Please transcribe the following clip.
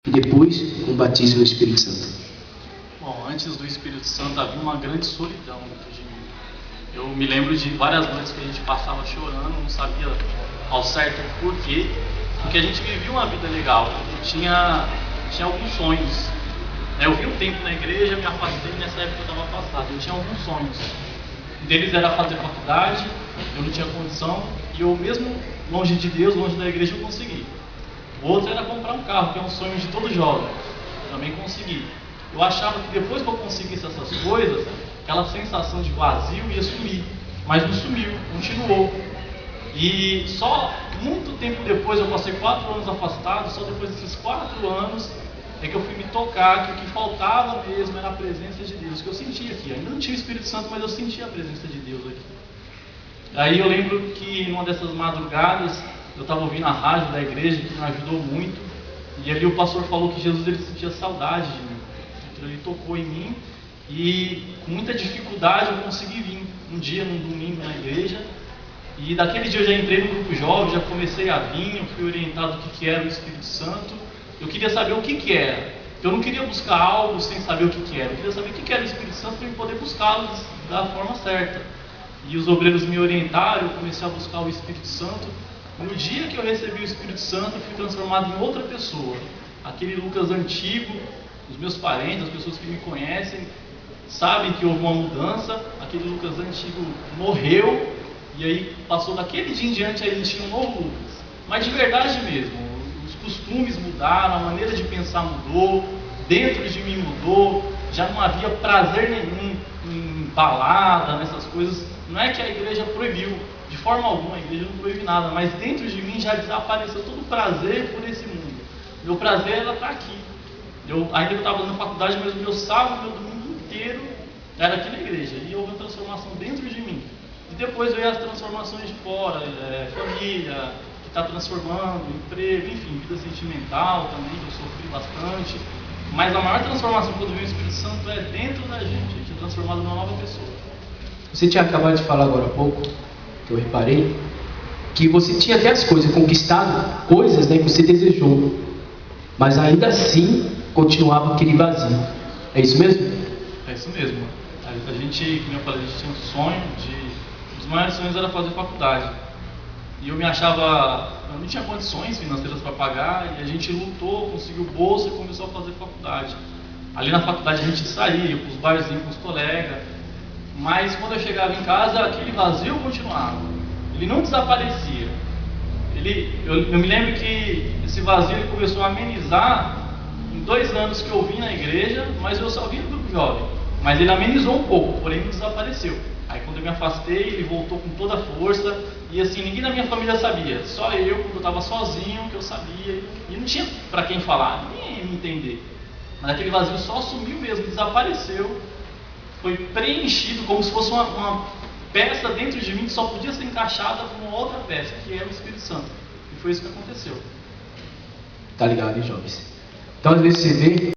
e depois com o batismo no Espírito Santo? Bom, antes do Espírito Santo havia uma grande solidão dentro de mim. Eu me lembro de várias noites que a gente passava chorando, não sabia ao certo o porquê, porque a gente vivia uma vida legal, tinha alguns sonhos. Eu vi um tempo na igreja, me afastei, nessa época eu estava afastado, eu tinha alguns sonhos. Um deles era fazer faculdade, eu não tinha condição, e eu mesmo longe de Deus, longe da igreja, eu consegui. O outro era comprar um carro, que é um sonho de todo jovem, também consegui. Eu achava que depois que eu conseguisse essas coisas, aquela sensação de vazio ia sumir, mas não sumiu, continuou. E só muito tempo depois, eu passei 4 anos afastado, só depois desses 4 anos é que eu fui me tocar que o que faltava mesmo era a presença de Deus, que eu sentia aqui. Ainda não tinha o Espírito Santo, mas eu sentia a presença de Deus aqui. Aí eu lembro que numa dessas madrugadas, eu estava ouvindo a rádio da igreja, que me ajudou muito, e ali o pastor falou que Jesus ele sentia saudade de mim. Então ele tocou em mim, e com muita dificuldade eu consegui vir um dia, num domingo na igreja, e daquele dia eu já entrei no grupo jovem, já comecei a vir, eu fui orientado do que era o Espírito Santo. Eu queria saber o que era. Eu não queria buscar algo sem saber o que era. Eu queria saber o que era o Espírito Santo para eu poder buscá-lo da forma certa. E os obreiros me orientaram, eu comecei a buscar o Espírito Santo. No dia que eu recebi o Espírito Santo, eu fui transformado em outra pessoa. Aquele Lucas antigo, os meus parentes, as pessoas que me conhecem, sabem que houve uma mudança. Aquele Lucas antigo morreu, e aí passou daquele dia em diante, aí existia um novo Lucas. Mas de verdade mesmo. Os costumes mudaram, a maneira de pensar mudou, dentro de mim mudou, já não havia prazer nenhum em balada, nessas coisas. Não é que a igreja proibiu, de forma alguma, a igreja não proíbe nada, mas dentro de mim já desapareceu todo o prazer por esse mundo. Meu prazer era estar aqui. Ainda eu estava fazendo faculdade, mas o meu sábado, meu domingo inteiro era aqui na igreja, e houve uma transformação dentro de mim. E depois veio as transformações de fora, família, está transformando, emprego, enfim, vida sentimental também, que eu sofri bastante. Mas a maior transformação quando vem o Espírito Santo é dentro da gente, a gente é transformado numa nova pessoa. Você tinha acabado de falar agora há pouco, que eu reparei, que você tinha até as coisas, conquistado coisas, né, que você desejou, mas ainda assim continuava aquele vazio. É isso mesmo? É isso mesmo. A gente, como eu falei, a gente tinha um sonho um dos maiores sonhos era fazer faculdade. E eu não tinha condições financeiras para pagar, e a gente lutou, conseguiu bolsa e começou a fazer faculdade. Ali na faculdade a gente saía para os barzinhos com os colegas, mas quando eu chegava em casa, aquele vazio continuava. Ele não desaparecia. Eu me lembro que esse vazio ele começou a amenizar em 2 anos que eu vim na igreja, mas eu só vim no grupo jovem. Mas ele amenizou um pouco, porém não desapareceu. Aí quando eu me afastei, ele voltou com toda a força, e assim, ninguém da minha família sabia, só eu, quando eu estava sozinho, que eu sabia, e não tinha para quem falar, ninguém ia me entender. Mas aquele vazio só sumiu mesmo, desapareceu, foi preenchido como se fosse uma peça dentro de mim que só podia ser encaixada com uma outra peça, que é o Espírito Santo. E foi isso que aconteceu. Tá ligado, hein, jovens? Então às vezes você vê